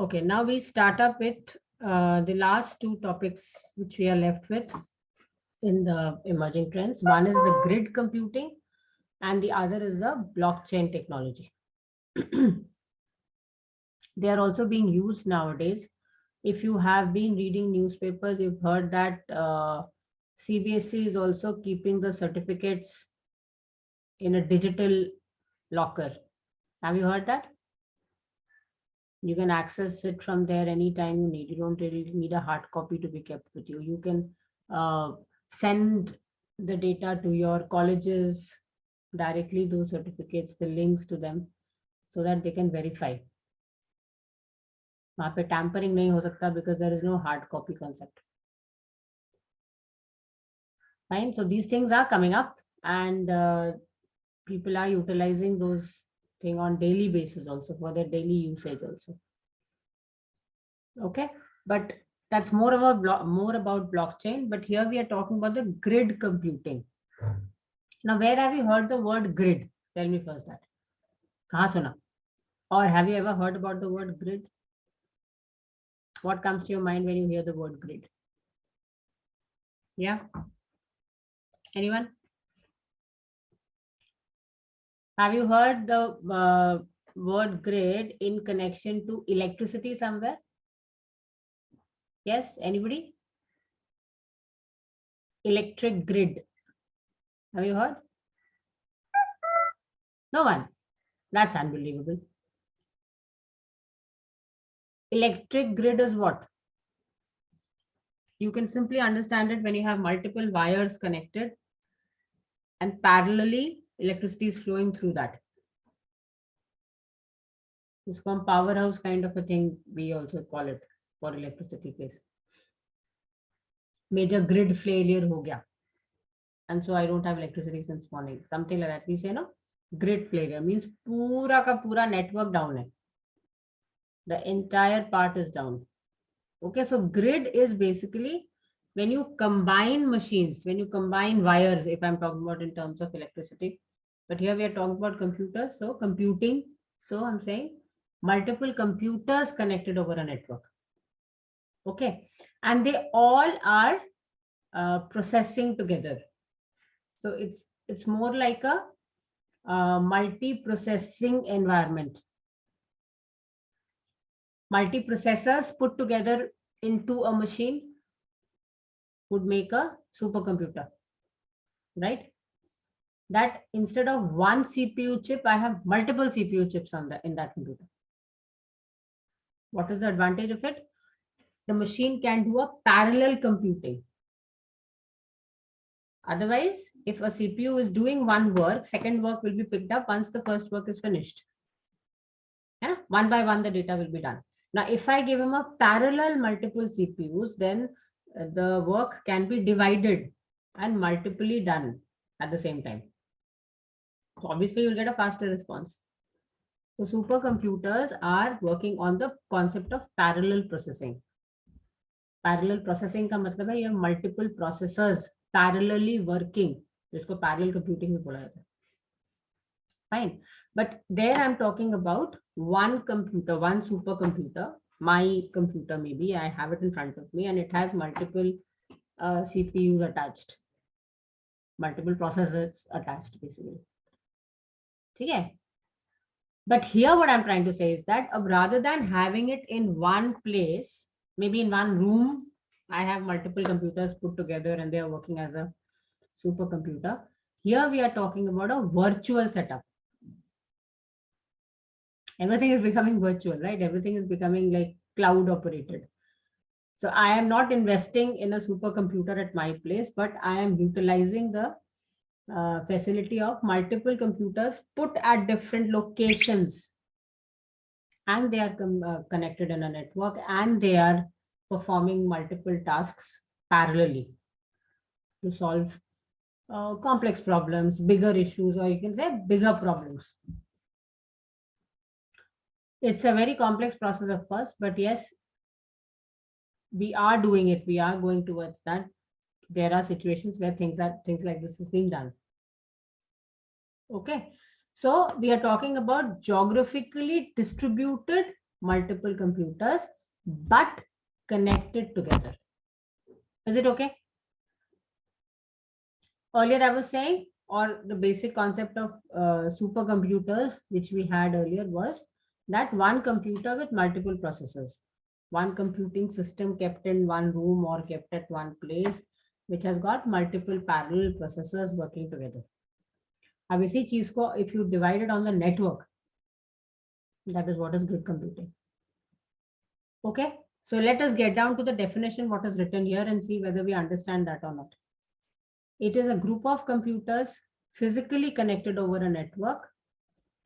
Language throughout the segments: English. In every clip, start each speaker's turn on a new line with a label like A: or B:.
A: Okay, now we start up with the last two topics which we are left with in the emerging trends. One is the grid computing and the other is the blockchain technology. They are also being used nowadays. If you have been reading newspapers, you've heard that CBSE is also keeping the certificates in a digital locker. Have you heard that? You can access it from there anytime you need. You don't really need a hard copy to be kept with you. You can send the data to your colleges directly, those certificates, the links to them, so that they can verify. वहाँ पे tampering नहीं हो सकता because there is no hard copy concept. Fine. So these things are coming up, and people are utilizing those things on daily basis also for their daily usage also. Okay, but that's more about blockchain. But here we are talking about the grid computing. Now, where have you heard the word grid? Tell me first that. कहाँ सुना? Or have you ever heard about the word grid? What comes to your mind when you hear the word grid? Yeah. Anyone? Have you heard the word grid in connection to electricity somewhere? Yes, anybody? Electric grid. Have you heard? No one. That's unbelievable. Electric grid is what? You can simply understand it when you have multiple wires connected and parallelly electricity is flowing through that. It's called powerhouse kind of a thing, we also call it for electricity case. Major grid failure ho gaya, and so I don't have electricity since morning. Something like that. We say no, grid failure means pura ka pura network down hai. The entire part is down. Okay, so grid is basically when you combine machines, when you combine wires, if I'm talking about in terms of electricity, but here we are talking about computers, so computing. So I'm saying multiple computers connected over a network. Okay, and they all are processing together. So it's more like a multi-processing environment. Multi-processors put together into a machine would make a supercomputer, right? That instead of one CPU chip, I have multiple CPU chips in that computer. What is the advantage of it? The machine can do a parallel computing. Otherwise, if a CPU is doing one work, second work will be picked up once the first work is finished. Yeah? One by one, the data will be done. Now, if I give him a parallel multiple CPUs, then the work can be divided and multiply done at the same time. So obviously, you'll get a faster response. So supercomputers are working on the concept of parallel processing. Parallel processing का मतलब है ये multiple processors parallelly working, जिसको parallel computing भी बोला जाता है. Fine, but there I'm talking about one computer, one supercomputer. My computer, maybe I have it in front of me, and it has multiple CPUs attached, multiple processors attached, basically. Okay. But here what I'm trying to say is that rather than having it in one place, maybe in one room, I have multiple computers put together and they are working as a supercomputer. Here we are talking about a virtual setup. Everything is becoming virtual, right? Everything is becoming like cloud operated. So I am not investing in a supercomputer at my place, but I am utilizing the facility of multiple computers put at different locations, and they are connected in a network, and they are performing multiple tasks parallelly to solve complex problems, bigger issues, or you can say bigger problems. It's a very complex process, of course, but yes, we are doing it. We are going towards that. There are situations where things like this is being done. Okay, so we are talking about geographically distributed multiple computers, but connected together. Is it okay? Earlier I was saying, or the basic concept of supercomputers, which we had earlier, was that one computer with multiple processors, one computing system kept in one room or kept at one place, which has got multiple parallel processors working together. अब इसी चीज को if you divide it on the network, that is what is grid computing. Okay, so let us get down to the definition what is written here and see whether we understand that or not. It is a group of computers physically connected over a network.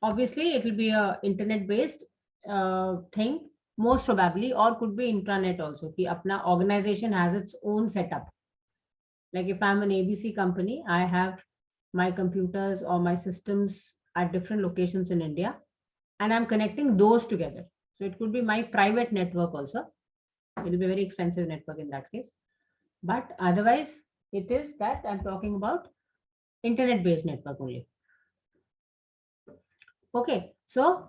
A: Obviously, it will be a internet-based thing, most probably, or could be intranet also. Ki apna organization has its own setup. Like if I'm an ABC company, I have my computers or my systems at different locations in India, and I'm connecting those together. So it could be my private network also. It will be a very expensive network in that case. But otherwise, it is that I'm talking about internet-based network only. Okay, so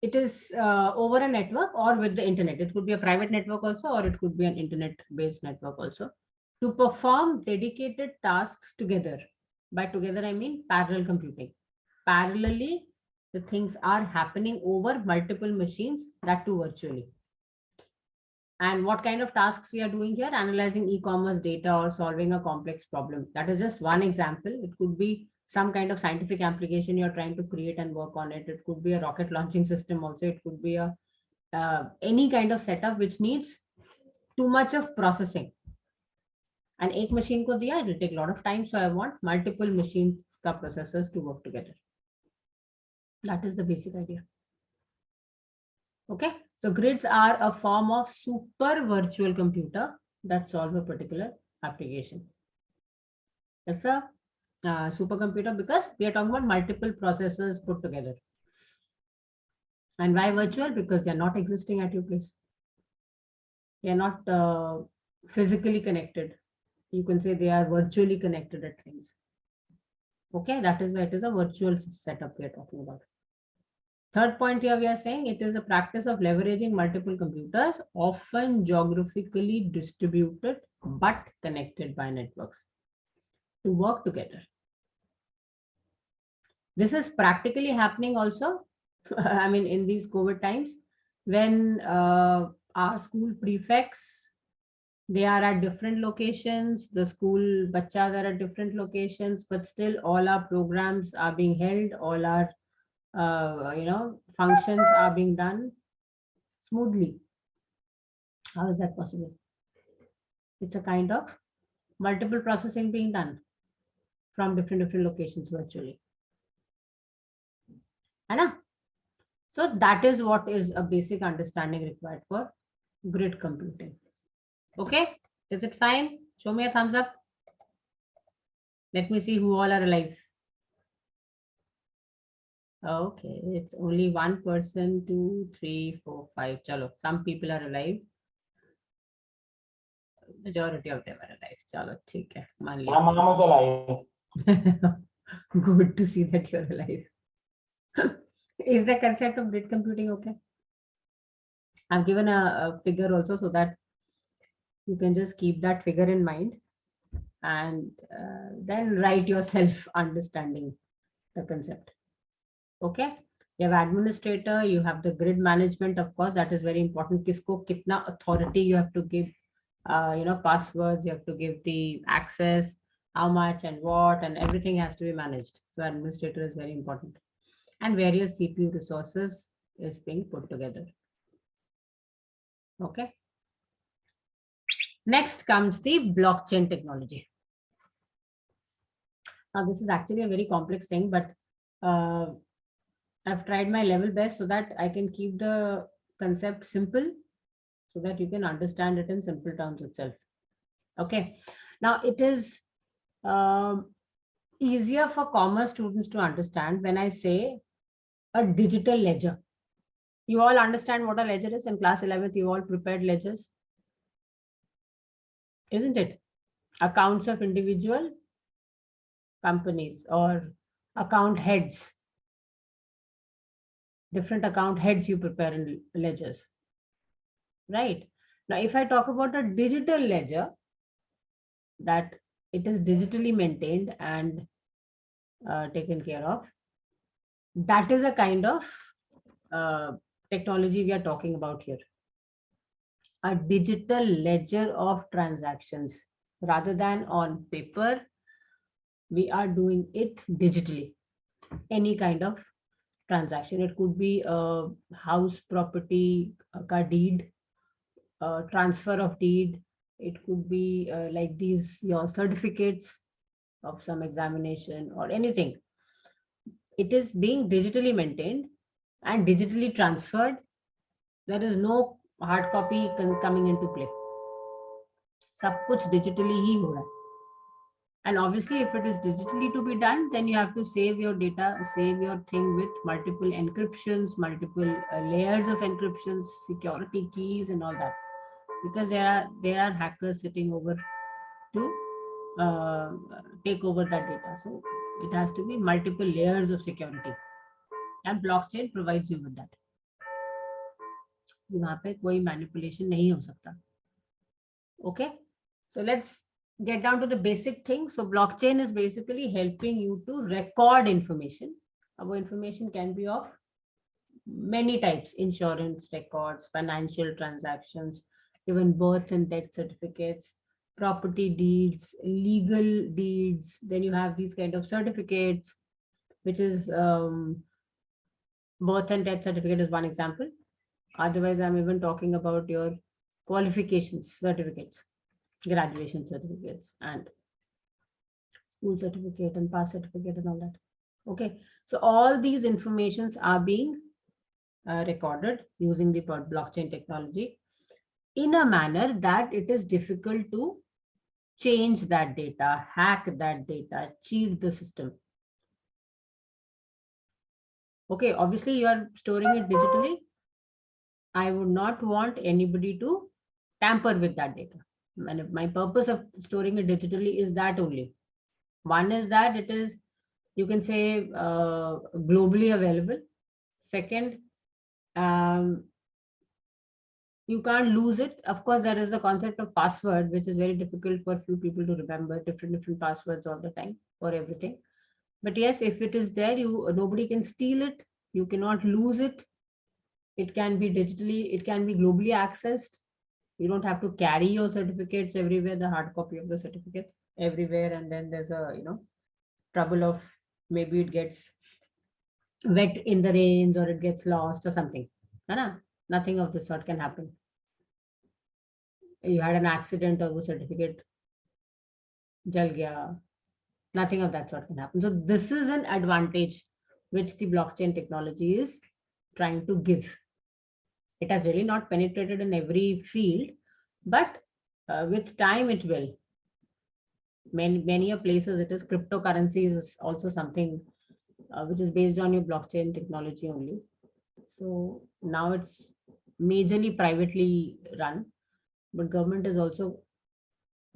A: it is over a network or with the internet. It could be a private network also, or it could be an internet-based network also, to perform dedicated tasks together. By together, I mean parallel computing. Parallelly, the things are happening over multiple machines, that too virtually. And what kind of tasks we are doing here? Analyzing e-commerce data or solving a complex problem. That is just one example. It could be some kind of scientific application you're trying to create and work on it. It could be a rocket launching system also. It could be a any kind of setup which needs too much of processing. And एक machine को दिया, it will take a lot of time. So I want multiple machine का processors to work together. That is the basic idea. Okay, so grids are a form of super virtual computer that solve a particular application. It's a supercomputer because we are talking about multiple processors put together. And why virtual? Because they are not existing at your place. They are not physically connected. You can say they are virtually connected at things. Okay, that is why it is a virtual setup we are talking about. Third point here, we are saying it is a practice of leveraging multiple computers, often geographically distributed but connected by networks, to work together. This is practically happening also. I mean, in these COVID times, when our school prefects, they are at different locations, the school bachas are at different locations, but still all our programs are being held, all our functions are being done smoothly. How is that possible? It's a kind of multiple processing being done from different locations virtually. Anna? So that is what is a basic understanding required for grid computing. Okay, is it fine? Show me a thumbs up. Let me see who all are alive. Okay, it's only one person, 2, 3, 4, 5. Chalo, some people are alive. Majority of them are alive. Chalo, theek hai. मान लिया.
B: I'm almost alive.
A: Good to see that you're alive. Is the concept of grid computing okay? I've given a figure also so that you can just keep that figure in mind and then write yourself understanding the concept. Okay, you have administrator, you have the grid management, of course, that is very important. Kisko kitna authority you have to give, passwords, you have to give the access, how much and what, and everything has to be managed. So administrator is very important. And various CPU resources is being put together. Okay. Next comes the blockchain technology. Now, this is actually a very complex thing, but I've tried my level best so that I can keep the concept simple so that you can understand it in simple terms itself. Okay. Now, it is easier for commerce students to understand when I say a digital ledger. You all understand what a ledger is? In class 11th, you all prepared ledgers, isn't it? Accounts of individual companies or account heads. different account heads you prepare in ledgers, right? Now, if I talk about a digital ledger, that it is digitally maintained and taken care of, that is a kind of technology we are talking about here. A digital ledger of transactions rather than on paper, we are doing it digitally. Any kind of transaction, it could be a house property ka deed, transfer of deed, it could be like these your certificates of some examination or anything. It is being digitally maintained and digitally transferred. There is no hard copy coming into play. सब कुछ digitally ही हो रहा है. And obviously, if it is digitally to be done, then you have to save your data, save your thing with multiple encryptions, multiple layers of encryptions, security keys, and all that. Because there are hackers sitting over to take over that data. So it has to be multiple layers of security, and blockchain provides you with that. वहाँ पे कोई manipulation नहीं हो सकता. Okay, so let's get down to the basic thing. So blockchain is basically helping you to record information. Our information can be of many types: insurance records, financial transactions, even birth and death certificates, property deeds, legal deeds. Then you have these kind of certificates, which is birth and death certificate is one example. Otherwise, I'm even talking about your qualifications certificates, graduation certificates, and school certificate and pass certificate and all that. Okay, so all these informations are being recorded using the blockchain technology in a manner that it is difficult to change that data, hack that data, cheat the system. Okay, obviously you are storing it digitally. I would not want anybody to tamper with that data. And my purpose of storing it digitally is that only. One is that it is, you can say, globally available. Second, you can't lose it. Of course, there is a concept of password, which is very difficult for few people to remember different passwords all the time for everything. But yes, if it is there, nobody can steal it. You cannot lose it. It can be digitally, it can be globally accessed. You don't have to carry your certificates everywhere, the hard copy of the certificates everywhere. And then there's a, trouble of maybe it gets wet in the rains or it gets lost or something. Nothing of this sort can happen. You had an accident or the certificate jal gaya. Nothing of that sort can happen. So this is an advantage which the blockchain technology is trying to give. It has really not penetrated in every field, but with time it will. Many places it is. Cryptocurrency is also something which is based on your blockchain technology only. So now it's majorly privately run, but government is also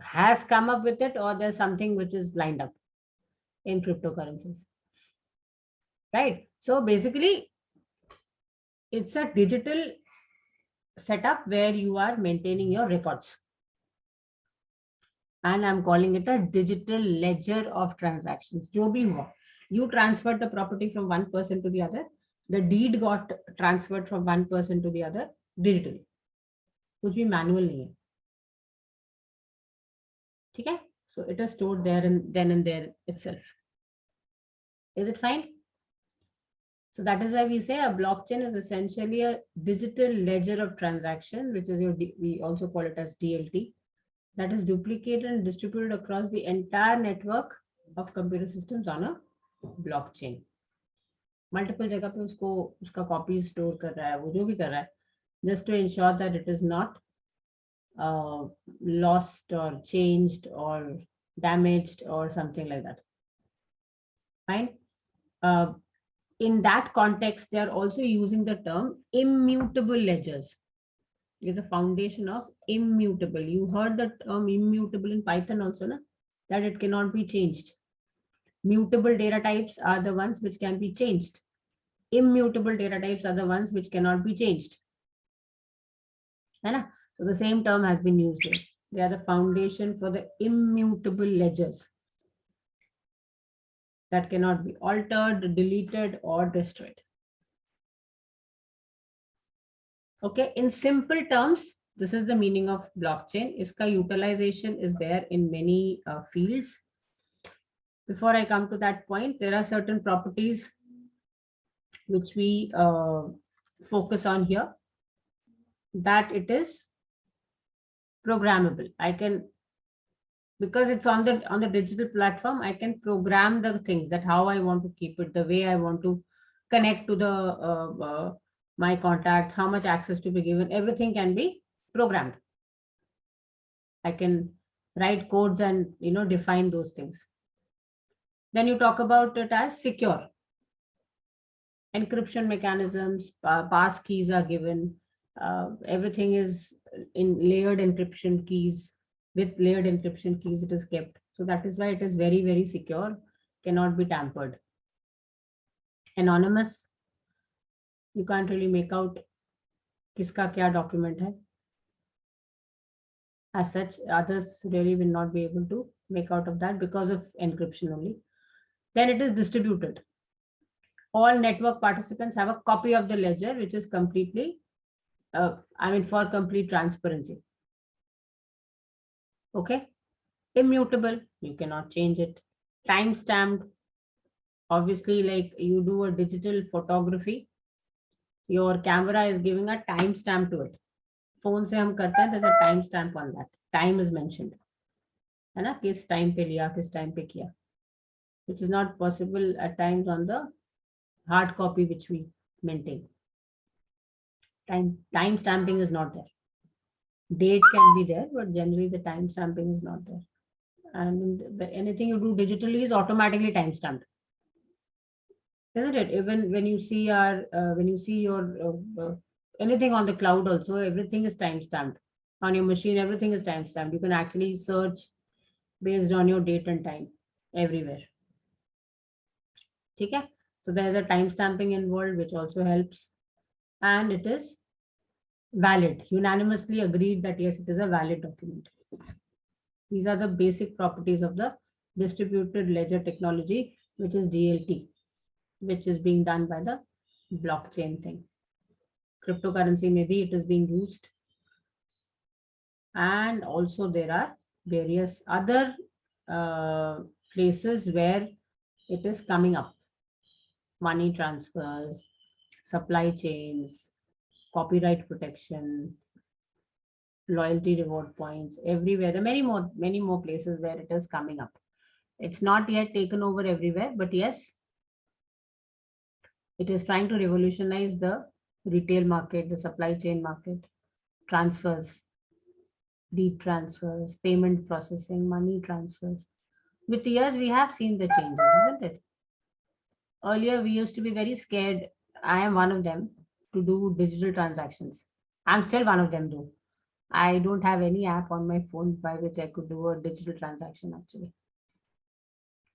A: has come up with it, or there's something which is lined up in cryptocurrencies, right? So basically it's a digital setup where you are maintaining your records, and I'm calling it a digital ledger of transactions. Jo bhi hua, you transferred the property from one person to the other, the deed got transferred from one person to the other digitally. कुछ भी manual नहीं है. ठीक है? So it is stored there and then and there itself. Is it fine? So that is why we say a blockchain is essentially a digital ledger of transaction, which is we also call it as DLT, that is duplicated and distributed across the entire network of computer systems on a blockchain. Multiple जगह पे उसका copy store कर रहा है, वो जो भी कर रहा है, just to ensure that it is not lost or changed or damaged or something like that. Fine. In that context, they are also using the term immutable ledgers. It is a foundation of immutable. You heard the term immutable in Python also, na? That it cannot be changed. Mutable data types are the ones which can be changed. immutable data types are the ones which cannot be changed. So the same term has been used here. They are the foundation for the immutable ledgers that cannot be altered, deleted, or destroyed. Okay, in simple terms, this is the meaning of blockchain. Iska utilization is there in many fields. Before I come to that point, there are certain properties which we focus on here, that it is programmable. I can, because it's on the digital platform, I can program the things, that how I want to keep it, the way I want to connect to the my contacts, how much access to be given, everything can be programmed. I can write codes and define those things. Then you talk about it as secure. Encryption mechanisms, pass keys are given. Everything is in layered encryption keys. With layered encryption keys, it is kept. So that is why it is very, very secure, cannot be tampered. Anonymous, you can't really make out kiska kya document hai. As such, others really will not be able to make out of that because of encryption only. Then it is distributed. All network participants have a copy of the ledger, which is completely, for complete transparency. Okay. Immutable, you cannot change it. Time stamped, obviously, like you do a digital photography, your camera is giving a time stamp to it. Phone se hum karte hain, there's a time stamp on that. Time is mentioned. है ना, किस time पे लिया, किस time पे किया, which is not possible at times on the hard copy which we maintain. Time stamping is not there. Date can be there, but generally the time stamping is not there. And anything you do digitally is automatically time stamped, isn't it? Even when you see your anything on the cloud, also everything is time stamped. On your machine, everything is time stamped. You can actually search based on your date and time everywhere. Okay, so there is a time stamping involved, which also helps, and it is valid, unanimously agreed that yes, it is a valid document. These are the basic properties of the distributed ledger technology, which is DLT, which is being done by the blockchain thing. Cryptocurrency, maybe it is being used. And also there are various other places where it is coming up. Money transfers, supply chains, copyright protection, loyalty reward points, everywhere. There are many more places where it is coming up. It's not yet taken over everywhere, but yes, it is trying to revolutionize the retail market, the supply chain market, transfers, deed transfers, payment processing, money transfers. With years, we have seen the changes, isn't it? Earlier, we used to be very scared. I am one of them, to do digital transactions. I'm still one of them though. I don't have any app on my phone by which I could do a digital transaction actually,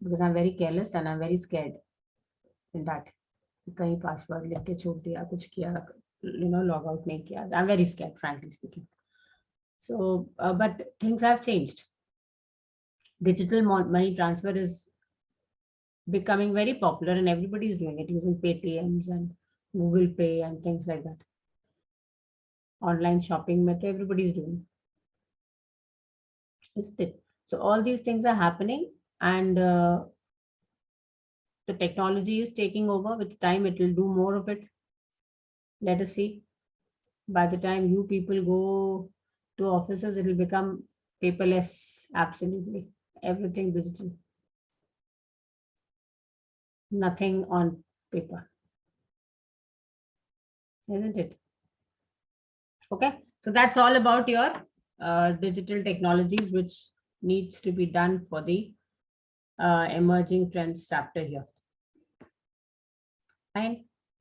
A: because I'm very careless and I'm very scared in that. कहीं password लेके छोड़ दिया, कुछ किया, log out नहीं किया. I'm very scared, frankly speaking. So, but things have changed. Digital money transfer is becoming very popular and everybody is doing it using Paytms and Google Pay and things like that. Online shopping, everybody is doing. Isn't it? So all these things are happening, and the technology is taking over. With time, it will do more of it. Let us see. By the time you people go to offices, it will become paperless. Absolutely. Everything digital. Nothing on paper. Isn't it? Okay. So that's all about your digital technologies, which needs to be done for the emerging trends chapter here. Fine.